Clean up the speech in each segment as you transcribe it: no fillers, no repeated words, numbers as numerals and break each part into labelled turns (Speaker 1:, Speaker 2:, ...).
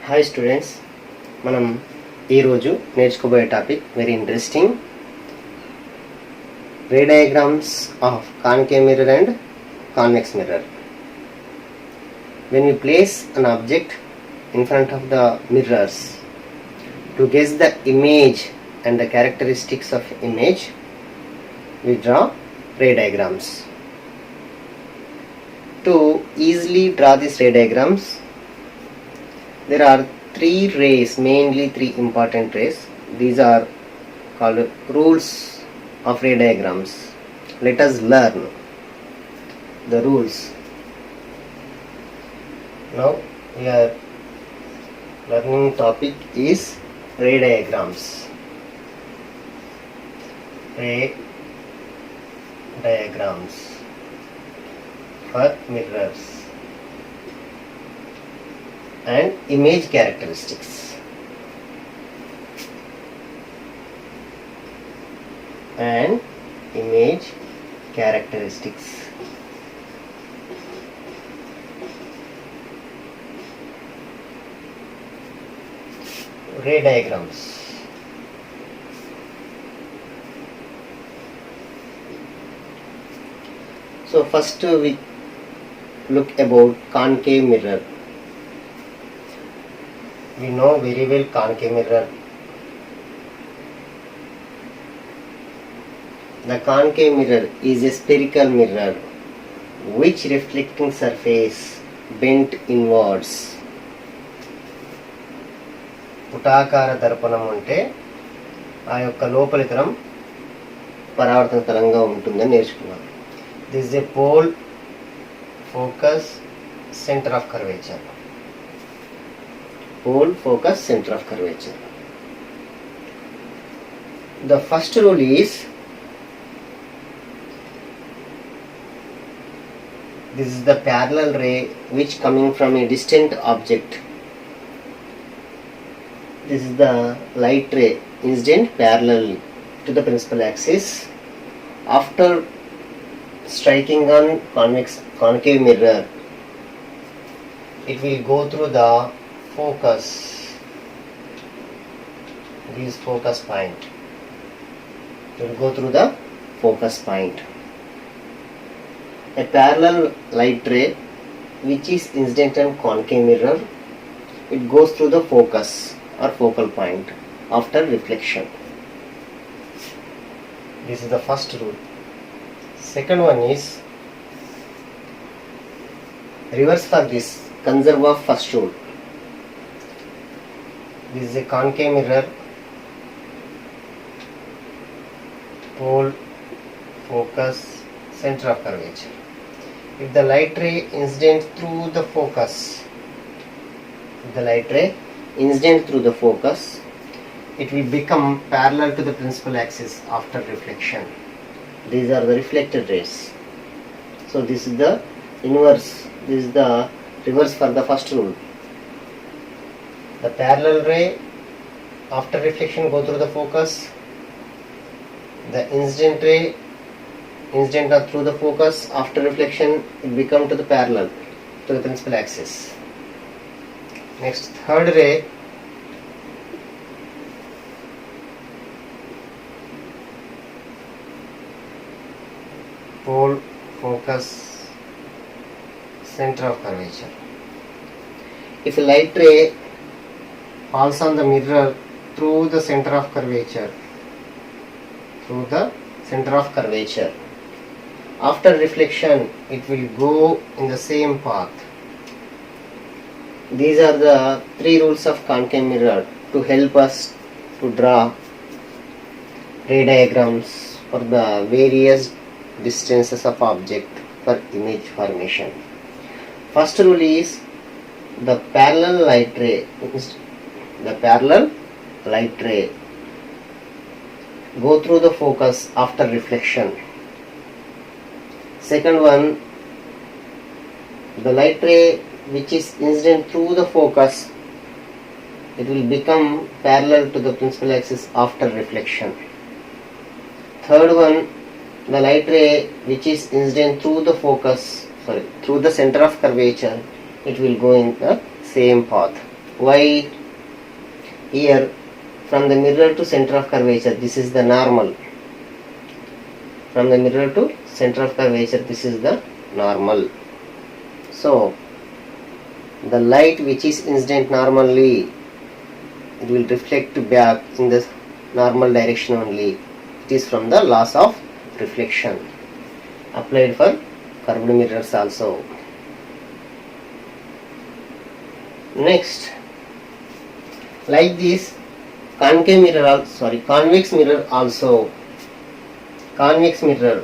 Speaker 1: Hi students, మనం ఈరోజు నేర్చుకోబోయే topic very interesting. Ray diagrams of concave mirror and convex mirror. When we place an object in front of the mirrors to guess the image and the characteristics of image, we draw ray diagrams. To easily draw these ray diagrams, there are three rays, mainly three important rays. These are called rules of ray diagrams. Let us learn the rules. Now we are learning topic is ray diagrams. Ray diagrams for mirrors and image characteristics. And image characteristics. Ray diagrams. So first we look about concave mirror. We know very well concave mirror. The concave mirror is a spherical mirror which reflecting surface bent inwards. పుటాకార దర్పణం అంటే ఆ యొక్క లోపలి తరం పరావర్తన తరంగా ఉంటుందని నేర్చుకున్నాం. This is a pole focus centre of curvature. Pole focus center of curvature. The first rule is this is the parallel ray which coming from a distant object. This is the light ray incident parallel to the principal axis. After striking on concave mirror, it will go through the focus, this focus point. It will go through the focus point. A parallel light ray which is incident on concave mirror, it goes through the focus or focal point after reflection. This is the first rule. Second one is reverse for this, conserve of first rule. This is a concave mirror, pole, focus, center of curvature. If the light ray incident through the focus, it will become parallel to the principal axis after reflection. These are the reflected rays. So this is the inverse, this is the reverse for the first rule. The parallel ray after reflection go through the focus. The incident ray incident through the focus after reflection, it become to the parallel to the principal axis. Next, third ray pole, focus, center of curvature. If a light ray falls on the mirror through the center of curvature, after reflection it will go in the same path. These are the three rules of concave mirror to help us to draw ray diagrams for the various distances of object for image formation. First rule is the parallel light ray go through the focus after reflection. Second one, the light ray which is incident through the focus, it will become parallel to the principal axis after reflection. Third one, the light ray which is incident through the focus, through the center of curvature, it will go in the same path. Why? Here from the mirror to center of curvature, this is the normal. From the mirror to center of curvature, this is the normal. So the light which is incident normally, it will reflect back in the normal direction only. It is from the laws of reflection applied for curved mirrors also. Next, like this convex mirror also. Convex mirror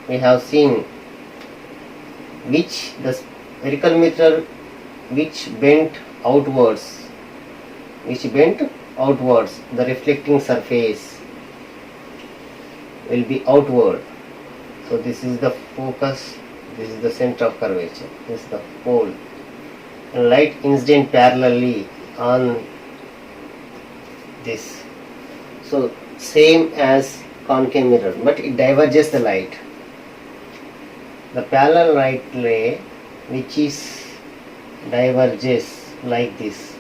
Speaker 1: we have seen, which the spherical mirror which bent outwards, the reflecting surface will be outward. So this is the focus, this is the center of curvature, this is the pole. And light incident parallelly on this. So same as concave mirror, but it diverges the light. The parallel light ray which is diverges like this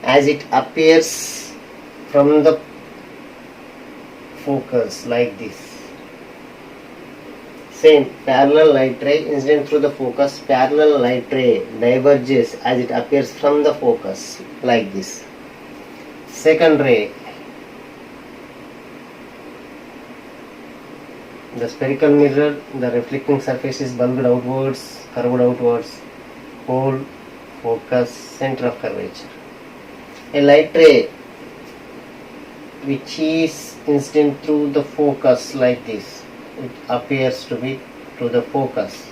Speaker 1: as it appears from the focus like this. Same parallel light ray incident through the focus, parallel light ray diverges as it appears from the focus like this. Second ray, the spherical mirror, the reflecting surface is bulged outwards, curved outwards, pole, focus, center of curvature. A light ray which is incident through the focus like this, it appears to be to the focus.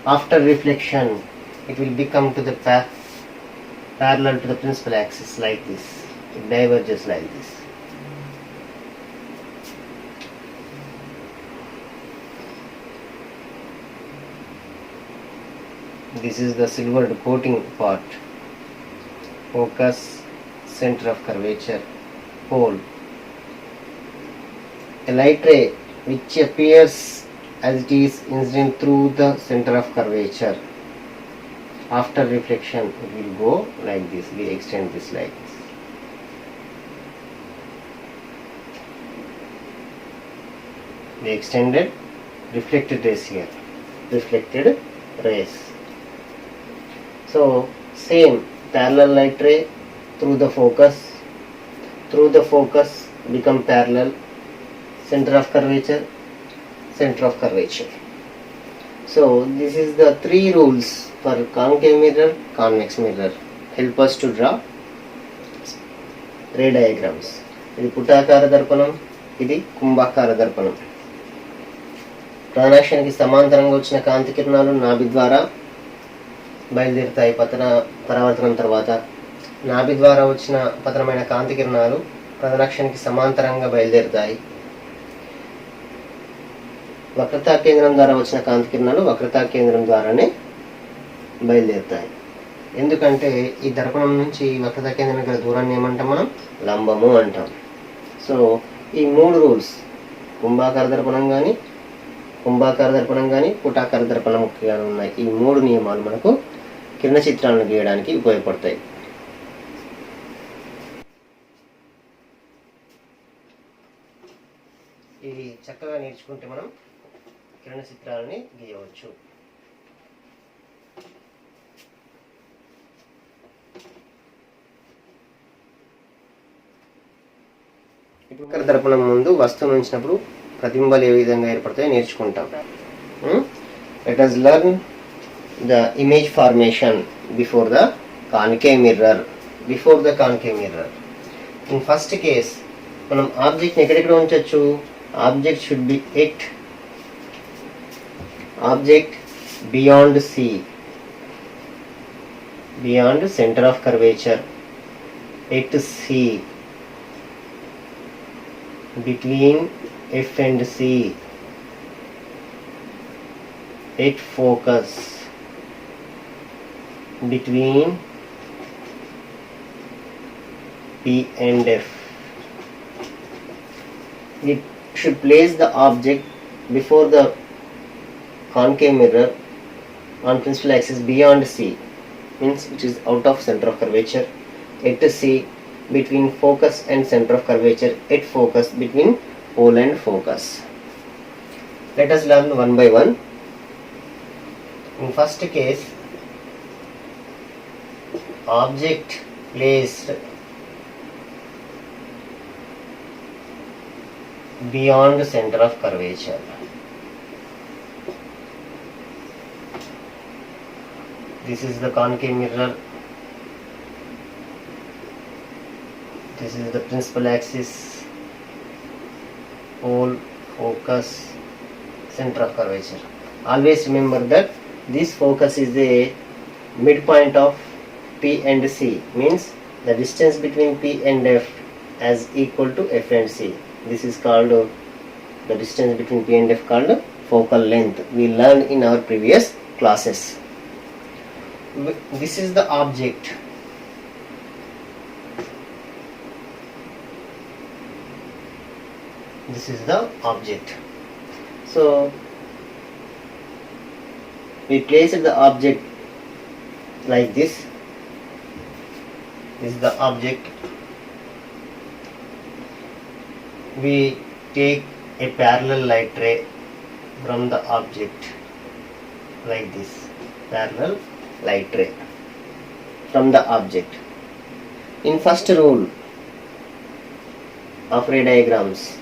Speaker 1: After reflection, it will become to the parallel to the principal axis like this. It diverges like this. This is the silvered coating part. Focus, center of curvature, pole. A light ray which appears as it is incident through the center of curvature. After reflection, it will go like this. We extend this like this. We extended reflected rays here. Reflected rays. So same parallel light ray through the focus become parallel, center of curvature. So this is the three rules for concave mirror, convex mirror. Help us to draw ray diagrams. ఇది పుటాకార దర్పణం, ఇది కుంభాకార దర్పణం. ప్రదక్షిణకి సమాంతరంగా వచ్చిన కాంతి కిరణాలు నాభి ద్వారా బయలుదేరుతాయి. పరావర్తనం తర్వాత నాభి ద్వారా వచ్చిన పతనమైన కాంతి కిరణాలు ప్రదక్షిణకి సమాంతరంగా బయలుదేరుతాయి. వక్రతా కేంద్రం ద్వారా వచ్చిన కాంతి కిరణాలు వక్రతా కేంద్రం ద్వారానే బయలుదేరుతాయి. ఎందుకంటే ఈ దర్పణం నుంచి వక్రతా కేంద్రం గల దూరాన్ని ఏమంటాం మనం? లంబము అంటాం. సో ఈ మూడు రూల్స్ కుంభాకార దర్పణం కానీ పుటాకార దర్పణం కానీ ఉన్నాయి. ఈ మూడు నియమాలు మనకు కిరణ చిత్రాలను గీయడానికి ఉపయోగపడతాయి. ఇవి చక్కగా నేర్చుకుంటే మనం కిరణ చిత్రాలని గీయవచ్చు. ఇప్పుడు దర్పణం ముందు వస్తువు ఉంచినప్పుడు ప్రతిబింబాలు ఏ విధంగా ఏర్పడతాయో నేర్చుకుంటాం. Let us learn the image formation before the concave mirror. In first case మనం ఆబ్జెక్ట్ ఎక్కడెక్కడ ఉంచవచ్చు? Object should be object beyond C, beyond centre of curvature, at C, between F and C, at focus, between P and F. It should place the object before the concave mirror on principal axis beyond C, means it is out of center of curvature, at C, between focus and center of curvature at focus, between pole and focus. Let us learn one by one. In first case, object placed beyond center of curvature. This is the concave mirror. This is the principal axis, pole, focus, center of curvature. Always remember that this focus is the midpoint of P and C, means the distance between P and F as equal to F and C. This is called the distance between P and F called focal length. We learned in our previous classes. This is the object. This is the object. So we place the object like this. This is the object. We take a parallel light ray from the object like this. Parallel light ray from the object. In first rule of ray diagrams,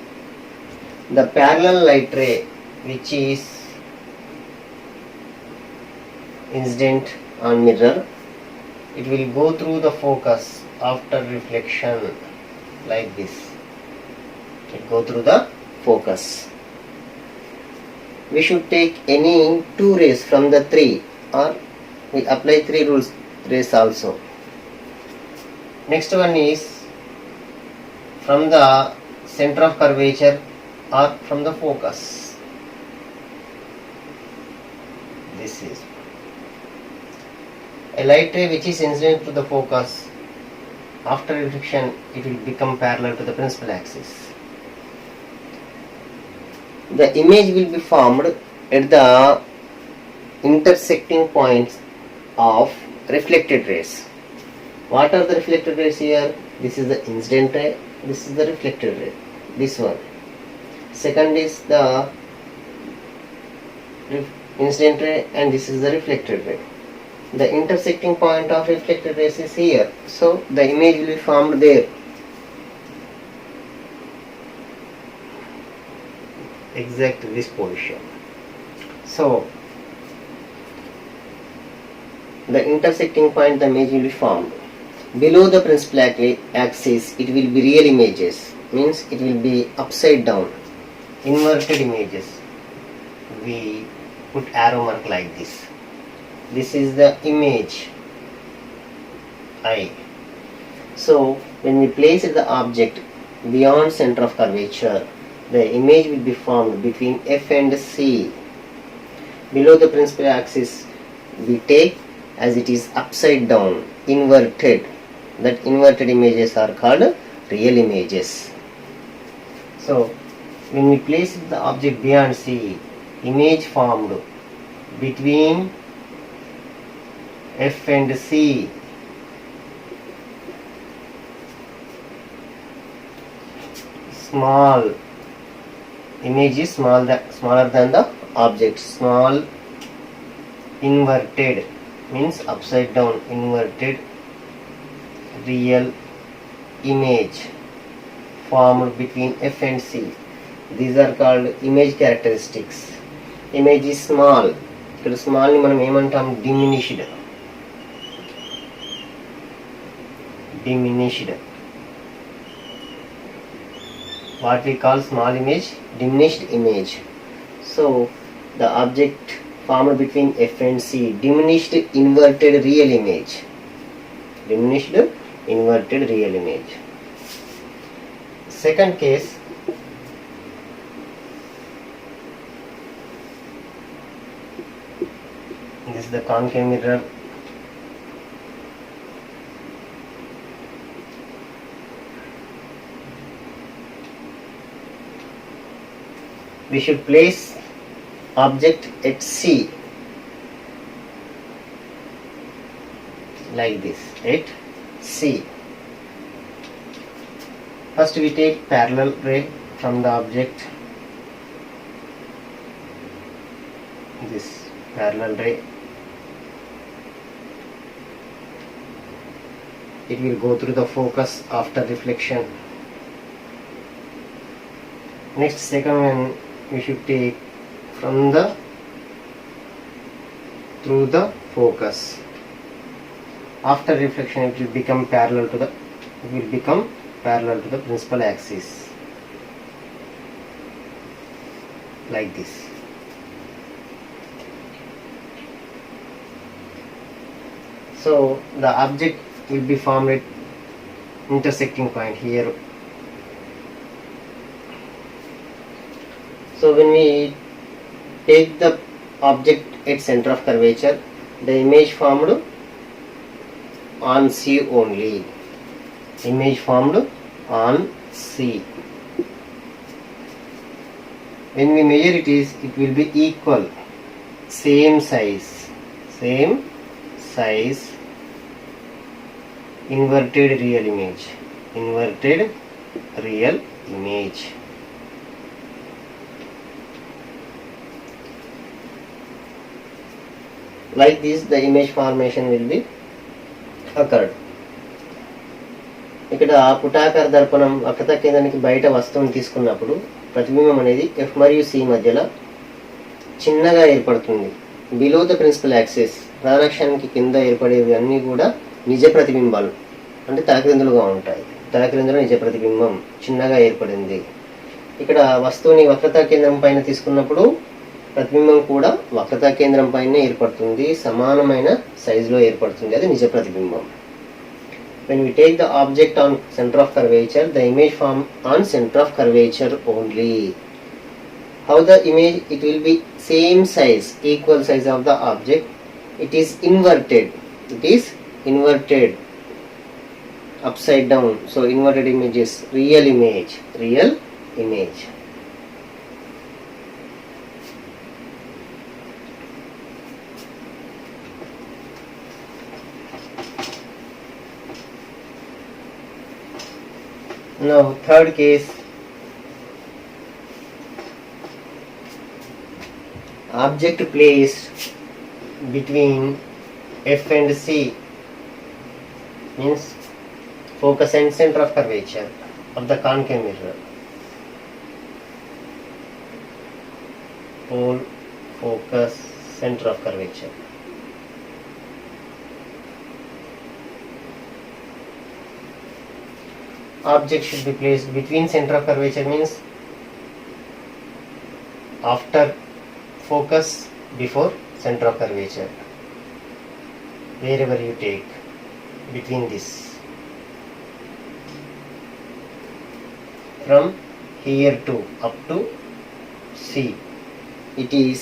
Speaker 1: the parallel light ray which is incident on mirror, it will go through the focus after reflection like this. It go through the focus. We should take any two rays from the three, or we apply three rays also. Next one is from the center of curvature or from the focus. This is a light ray which is incident to the focus. After reflection, it will become parallel to the principal axis. The image will be formed at the intersecting points of reflected rays. What are the reflected rays here? This is the incident ray, this is the reflected ray, this one. Second is the incident ray and this is the reflected ray. The intersecting point of reflected rays is here, so the image will be formed there. Exactly this position. So the intersecting point, the image will be formed. Below the principal axis, it will be real images, means it will be upside down, inverted images. We put arrow mark like this. This is the image I. So when we place the object beyond center of curvature, the image will be formed between F and C. Below the principal axis, we take as it is upside down, inverted. That inverted images are called real images. So when we place the object beyond C, image formed between F and C small image is smaller than the object. Small inverted means upside down, inverted real image formed between F and C. These are called image characteristics. Image is small. ఇక్కడ small ని మనం ఏమంటాం? diminished. What we call small image? Diminished image. So the object formed between F and C, diminished inverted real image. Diminished inverted real image. Second case, this is the concave mirror. We should place object at C like this, at C. First we take parallel ray from the object, this parallel ray, it will go through the focus after reflection. Next, second one we should take from the through the focus. After reflection it will become parallel to the principal axis, like this. So the object will be formed at intersecting point here. So when we take the object at center of curvature, the image formed on C only. Image formed on C. When we measure it will be equal, same size, inverted real image, Like this the image formation will be occurred. ఇక్కడ పుటాకార దర్పణం వక్రత కేంద్రానికి బయట వస్తువుని తీసుకున్నప్పుడు ప్రతిబింబం అనేది F మరియు C మధ్యలో చిన్నగా ఏర్పడుతుంది. బిలో ద ప్రిన్సిపల్ యాక్సిస్, ప్రధానాక్షానికి కింద ఏర్పడేవి అన్నీ కూడా నిజ ప్రతిబింబాలు, అంటే తలక్రిందులుగా ఉంటాయి. తలక్రిందులో నిజ ప్రతిబింబం చిన్నగా ఏర్పడింది. ఇక్కడ వస్తువుని వక్రతా కేంద్రం పైన తీసుకున్నప్పుడు ప్రతిబింబం కూడా వక్రతా కేంద్రం పైన ఏర్పడుతుంది, సమానమైన సైజులో ఏర్పడుతుంది, అది నిజ ప్రతిబింబం. When we take the object on center of curvature, the image form on center of curvature only. How the image? It will be same size, equal size of the object. It is inverted. Upside down. So inverted image is real image. Now third case, object placed between F and C, means focus and center of curvature of the concave mirror. Pole, focus, center of curvature. Object should be placed between center of curvature, means after focus, before center of curvature. Wherever you take, between this, from here to up to C, it is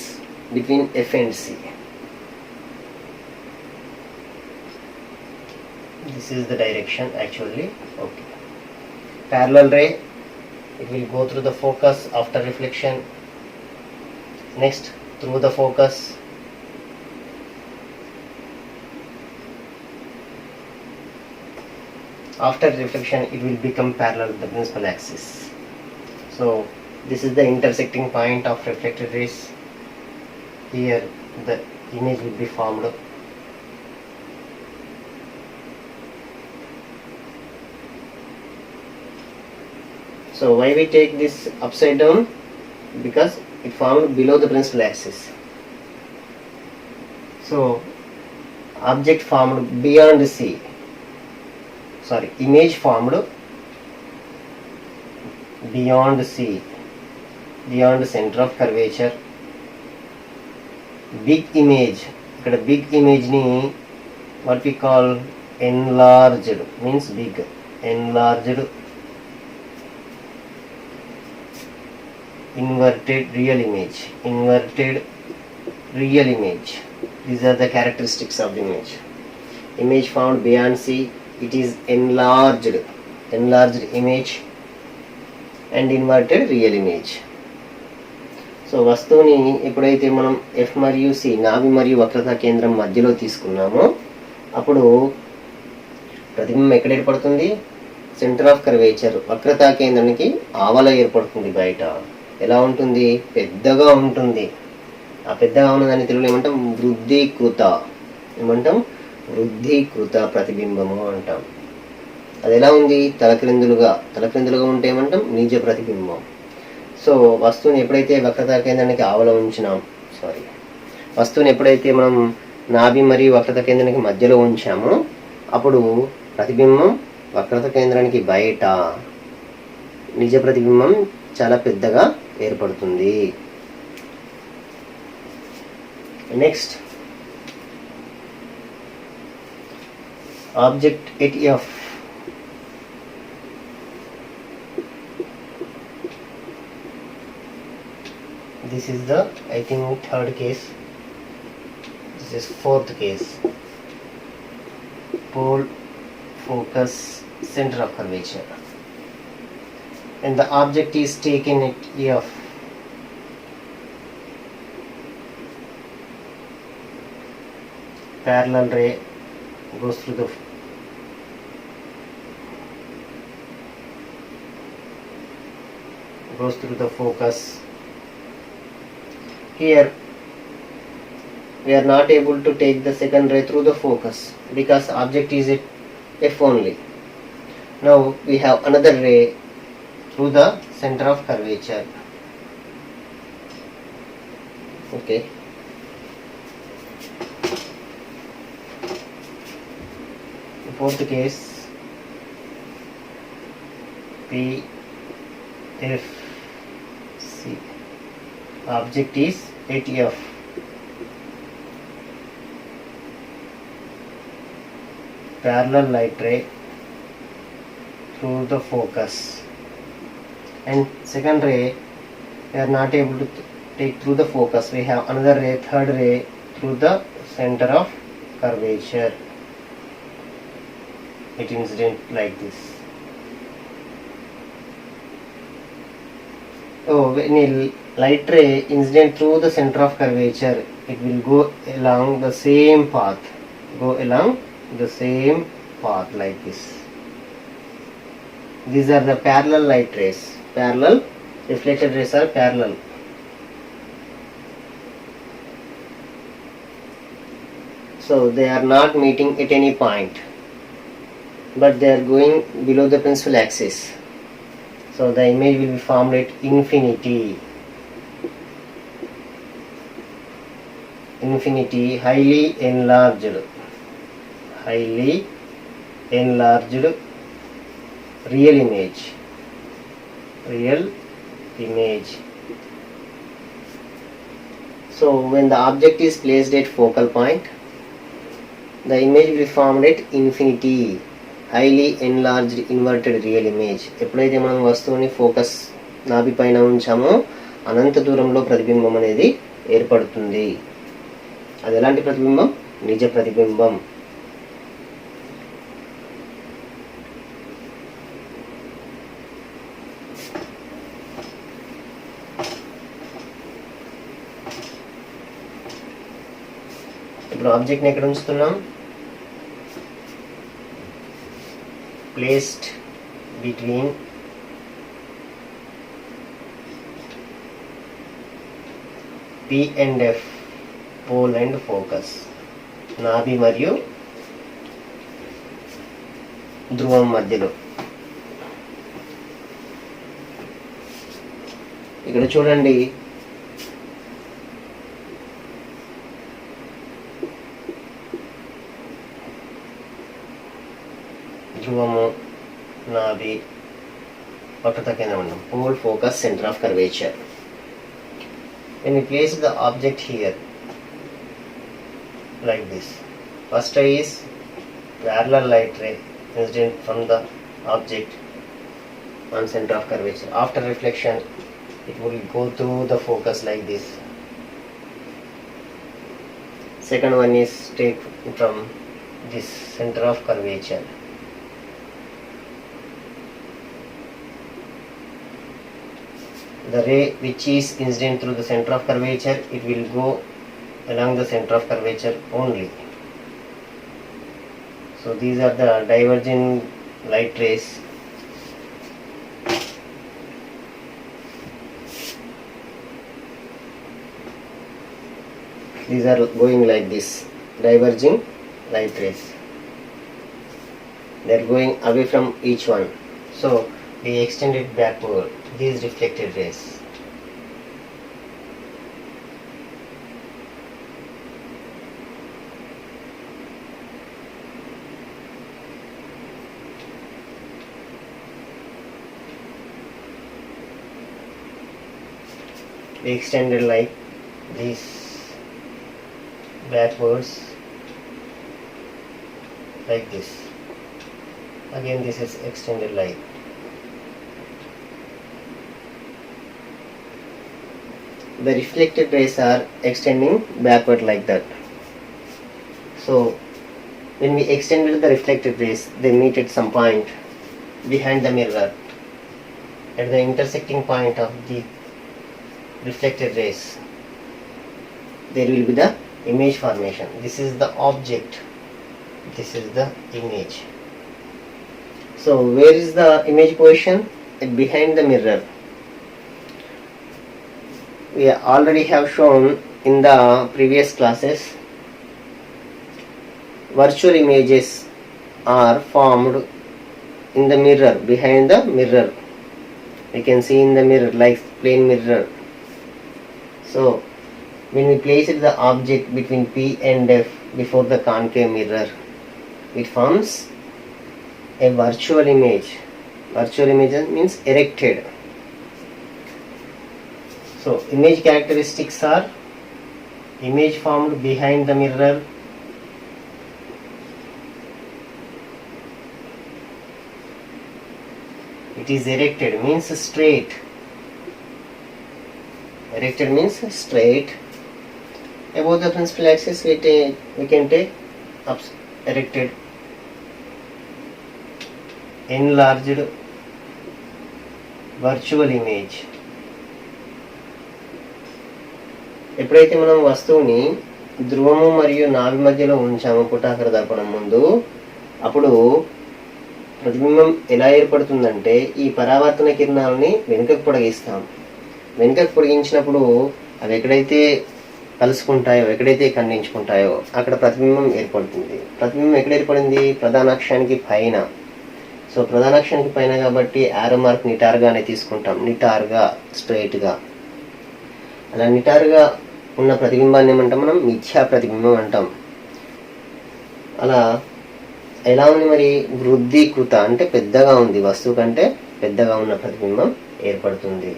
Speaker 1: between F and C. This is the direction actually. Okay. Parallel ray, it will go through the focus after reflection. Next, through the focus. After reflection, it will become parallel to the principal axis. So this is the intersecting point of reflected rays. Here the image will be formed. So why we take this upside down? Because it formed below the principal axis. So object formed beyond C. Image formed beyond C, beyond center of curvature. Big image. Ikkada big image ni what we call enlarged, means big, enlarged. Inverted real image. These are the characteristics of the image. Image found beyond C, it is enlarged image and inverted real image. So వస్తువుని ఎప్పుడైతే మనం F మరియు C, నాభి మరియు వక్రతా కేంద్రం మధ్యలో తీసుకున్నామో అప్పుడు ప్రతిబింబం ఎక్కడ ఏర్పడుతుంది? సెంటర్ ఆఫ్ కర్వేచర్ వక్రతా కేంద్రానికి ఆవల ఏర్పడుతుంది. బయట ఎలా ఉంటుంది? పెద్దగా ఉంటుంది. ఆ పెద్దగా ఉన్నదాన్ని తెలుగులో ఏమంటాం? వృద్ధీకృత. ఏమంటాం? వృద్ధీకృత ప్రతిబింబము అంటాం. అది ఎలా ఉంది? తలక్రిందులుగా ఉంటే ఏమంటాం? నిజ ప్రతిబింబం. సో వస్తువుని ఎప్పుడైతే వక్రతా కేంద్రానికి ఆవల ఉంచినాం, వస్తువుని ఎప్పుడైతే మనం నాభి మరియు వక్రత కేంద్రానికి మధ్యలో ఉంచామో అప్పుడు ప్రతిబింబం వక్రత కేంద్రానికి బయట, నిజ ప్రతిబింబం చాలా పెద్దగా ఏర్పడుతుంది. Next, object at F. This is the, I think, third case. This is fourth case. Pole, focus, center of curvature. And the object is taken at F. Parallel ray goes through the focus. Here we are not able to take the second ray through the focus because object is at F only. Now we have another ray through the center of curvature. Okay. The fourth case, P, F, C. Object is at F. Parallel light ray through the focus, and second ray we are not able to take through the focus. We have another ray, third ray, through the center of curvature. It incident like this. When a light ray incident through the center of curvature, it will go along the same path. Like this. These are the parallel light rays. Parallel reflected rays are parallel. So they are not meeting at any point, but they are going below the principal axis. So the image will be formed at infinity. Highly enlarged real image. So when the object is placed at focal point, the image will be formed at infinity. Highly enlarged inverted real image. ఎప్పుడైతే మనం వస్తువుని focus నాభి పైన ఉంచామో అనంత దూరంలో ప్రతిబింబం అనేది ఏర్పడుతుంది. అది ఎలాంటి ప్రతిబింబం? నిజ ప్రతిబింబం. ఇప్పుడు ఆబ్జెక్ట్ని ఎక్కడ ఉంచుతున్నాం? Placed between P and F, pole and focus. నాభి మరియు ధ్రువం మధ్యలో. ఇక్కడ చూడండి, ధ్రువము, నాభి, వక్రత కేంద్రం అంటాం. Pole, focus, centre of curvature. When we place the object here like this, first ray is parallel light ray incident from the object on center of curvature. After reflection, it will go through the focus like this. Second one is take from this center of curvature. The ray which is incident through the center of curvature, it will go along the center of curvature only. So these are the divergent light rays These are going like this, diverging light rays. They are going away from each one. So we extend it backward, these reflected rays. We extended like this backwards, like this. Again this is extended light. The reflected rays are extending backward like that. So when we extended the reflected rays, they meet at some point behind the mirror. At the intersecting point of the reflected rays, there will be the image formation. This is the object, this is the image. So where is the image position? Behind the mirror. We already have shown in the previous classes, virtual images are formed in the mirror, behind the mirror. We can see in the mirror like plane mirror. So when we place the object between P and F before the concave mirror, it forms a virtual image. Virtual image means erected. So image characteristics are image formed behind the mirror, it is erected means straight. Erected means straight. Above the principal axis we can take erected. Enlarged virtual image. ఎప్పుడైతే మనం వస్తువుని ధ్రువము మరియు నాభి మధ్యలో ఉంచామో పుటాకార దర్పణం ముందు, అప్పుడు ప్రతిబింబం ఎలా ఏర్పడుతుందంటే ఈ పరావర్తన కిరణాలని వెనుకకు పొడిగిస్తాం. వెనుకకు పొడిగించినప్పుడు అవి ఎక్కడైతే కలుసుకుంటాయో, ఎక్కడైతే ఖండించుకుంటాయో అక్కడ ప్రతిబింబం ఏర్పడుతుంది. ప్రతిబింబం ఎక్కడ ఏర్పడింది? ప్రధాన అక్షానికి పైన. సో ప్రధాన అక్షానికి పైన కాబట్టి యారో మార్క్ నిటారుగానే తీసుకుంటాం. నిటారుగా, స్ట్రైట్గా. అలా నిటారుగా ఉన్న ప్రతిబింబాన్ని ఏమంటాం మనం? మిథ్యా ప్రతిబింబం అంటాం. అలా ఎలా ఉంది మరి? వృద్ధీకృత అంటే పెద్దగా ఉంది, వస్తువు కంటే పెద్దగా ఉన్న ప్రతిబింబం ఏర్పడుతుంది.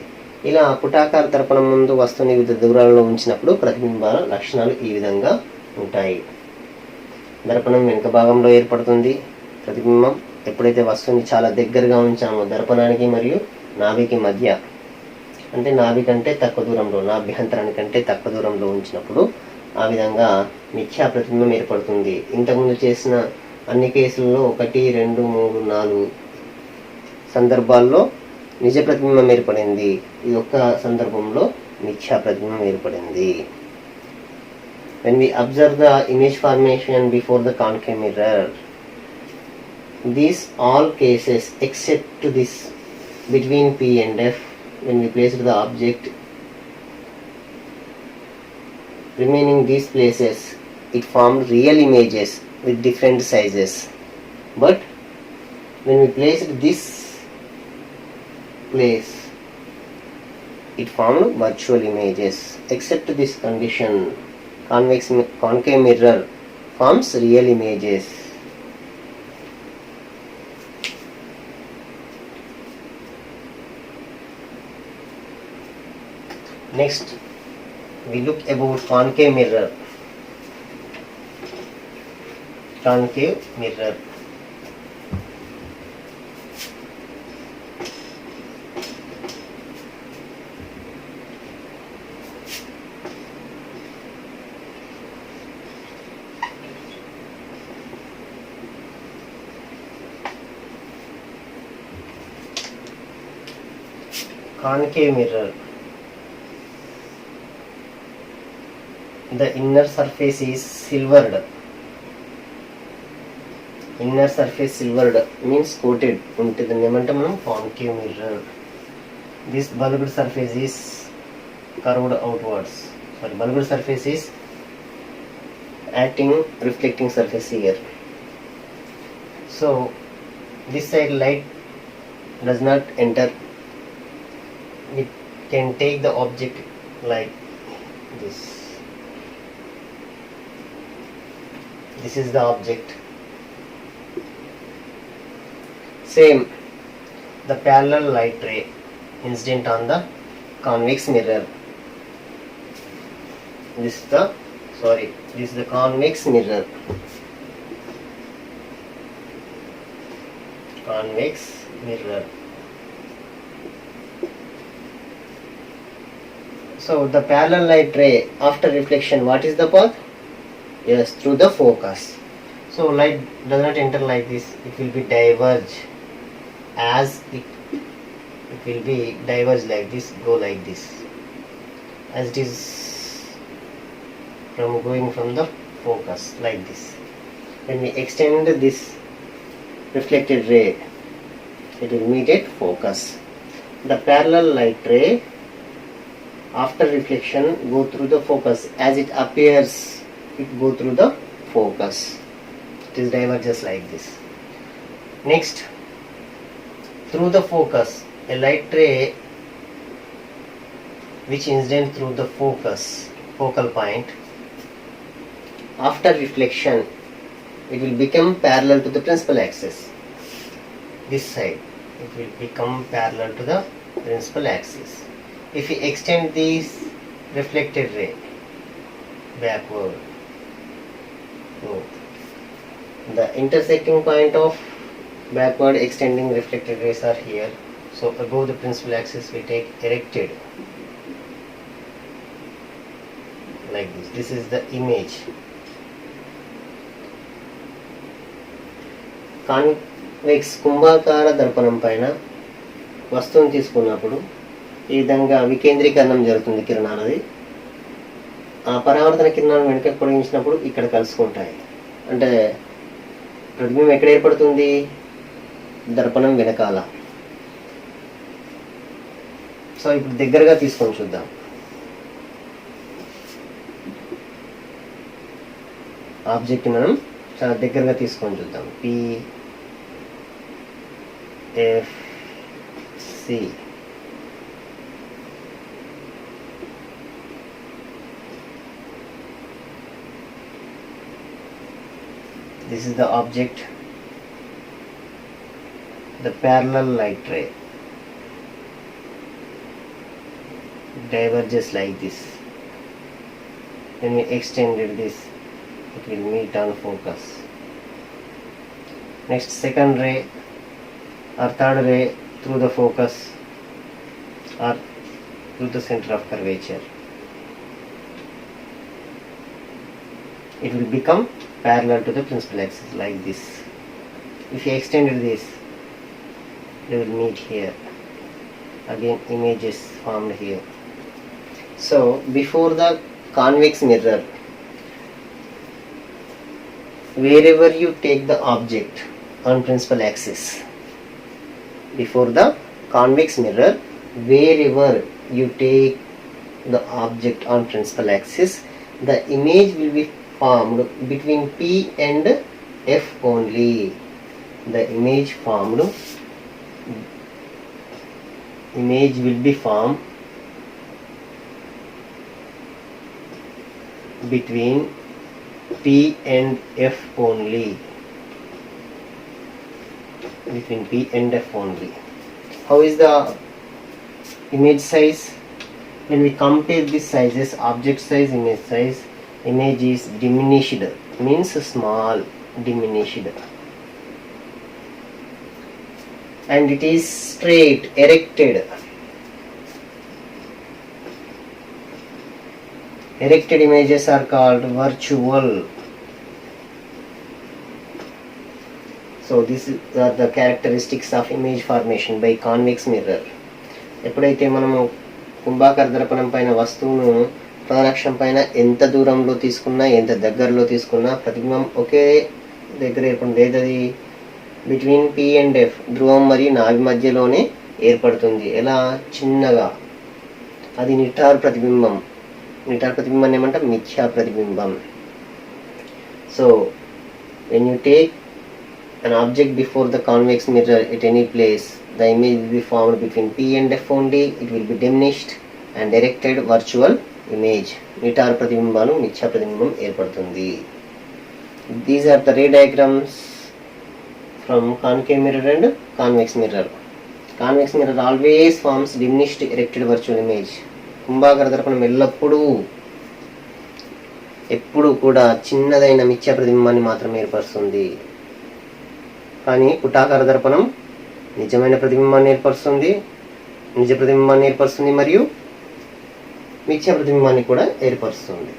Speaker 1: ఇలా పుటాకార దర్పణం ముందు వస్తువుని వివిధ దూరాలలో ఉంచినప్పుడు ప్రతిబింబాల లక్షణాలు ఈ విధంగా ఉంటాయి. దర్పణం వెనుక భాగంలో ఏర్పడుతుంది ప్రతిబింబం. ఎప్పుడైతే వస్తువుని చాలా దగ్గరగా ఉంచామో దర్పణానికి మరియు నాభికి మధ్య, అంటే నాభి కంటే తక్కువ దూరంలో, నాభ్యంతరానికంటే తక్కువ దూరంలో ఉంచినప్పుడు ఆ విధంగా మిథ్యా ప్రతిబింబం ఏర్పడుతుంది. ఇంతకుముందు చేసిన అన్ని కేసుల్లో 1, 2, 3, 4 సందర్భాల్లో నిజ ప్రతిబింబం ఏర్పడింది. ఈ ఒక్క సందర్భంలో మిథ్యా ప్రతిబింబం ఏర్పడింది. When we observe the image formation before the concave mirror, these all cases except to this between P and F, when we place the object remaining these places, it formed real images with different sizes. But when we placed this place, it formed virtual images. Except this condition, concave mirror forms real images. Next, we look about concave mirror. Concave mirror. Concave mirror. The inner surface is silvered. Inner surface silvered means coated. ఉంటుంది ఏమంటాం మనం? concave mirror. This bulbed surface is curved outwards. Bulbed surface is acting reflecting surface here. So this side light does not enter. We can take the object like this. This is the object. Same, the parallel light ray incident on the convex mirror. This is the convex mirror. Convex mirror. So the parallel light ray after reflection, what is the path? Yes, through the focus. So light does not enter like this. It will be diverge. As it will be diverge like this, go like this, as it is going from the focus like this. When we extend this reflected ray, it will meet at focus. The parallel light ray after reflection go through the focus. As it appears, it go through the focus. It is diverges like this. Next, through the focus, a light ray which incident through the focal point, after reflection it will become parallel to the principal axis. This side it will become parallel to the principal axis. If we extend this reflected ray backward, so the intersecting point of backward extending reflected rays are here. So above the principal axis we take erected like this. This is the image. Convex కుంభాకార దర్పణం పైన వస్తువుని తీసుకున్నప్పుడు ఈ విధంగా వికేంద్రీకరణం జరుగుతుంది కిరణాలది. ఆ పరావర్తన కిరణాలను వెనుకకు పొడిగించినప్పుడు ఇక్కడ కలుసుకుంటాయి. అంటే ప్రతిబింబం ఎక్కడ ఏర్పడుతుంది? దర్పణం వెనకాల. సో ఇప్పుడు దగ్గరగా తీసుకొని చూద్దాం. ఆబ్జెక్ట్ మనం చాలా దగ్గరగా తీసుకొని చూద్దాం. PFC. This is the object, the parallel light ray diverges like this. When we extended this, it will meet on focus. Next, second ray or third ray through the focus or through the center of curvature, it will become parallel to the principal axis like this. If you extended this, they will meet here. Again, images formed here. So before the convex mirror, wherever you take the object on principal axis, before the convex mirror, wherever you take the object on principal axis, the image will be formed between P and F only. The image will be formed between P and F only. Between P and F only. How is the image size? When we compare these sizes, object size, image size, image is diminished, means small, diminished, and it is straight, erected. Erected images are called virtual. So these are the characteristics of image formation by convex mirror. ఎప్పుడైతే మనము కుంభాకార దర్పణం పైన వస్తువును ప్రధానాక్షం పైన ఎంత దూరంలో తీసుకున్నా, ఎంత దగ్గరలో తీసుకున్నా ప్రతిబింబం ఒకే దగ్గర ఏర్పడుతుంది. ఏదది? బిట్వీన్ P అండ్ F, ధ్రువం మరియు నాభి మధ్యలోనే ఏర్పడుతుంది. ఎలా? చిన్నగా. అది నిటారు ప్రతిబింబం. నిటారు ప్రతిబింబాన్ని ఏమంటాం? మిథ్యా ప్రతిబింబం. So when you take an object before the convex mirror at any place, the image will be formed between P and F only. It will be diminished and directed virtual image. నిటారు ప్రతిబింబాలు మిథ్యా ప్రతిబింబం ఏర్పడుతుంది. These are the ray diagrams from concave mirror and convex mirror. Convex mirror always forms diminished erected virtual image. కుంభాకార దర్పణం ఎప్పుడు కూడా చిన్నదైన మిథ్యా ప్రతిబింబాన్ని మాత్రమే ఏర్పరుస్తుంది. కానీ పుటాకార దర్పణం నిజమైన ప్రతిబింబాన్ని ఏర్పరుస్తుంది, నిజ ప్రతిబింబాన్ని ఏర్పరుస్తుంది మరియు మిథ్యా ప్రతిబింబాన్ని కూడా ఏర్పరుస్తుంది.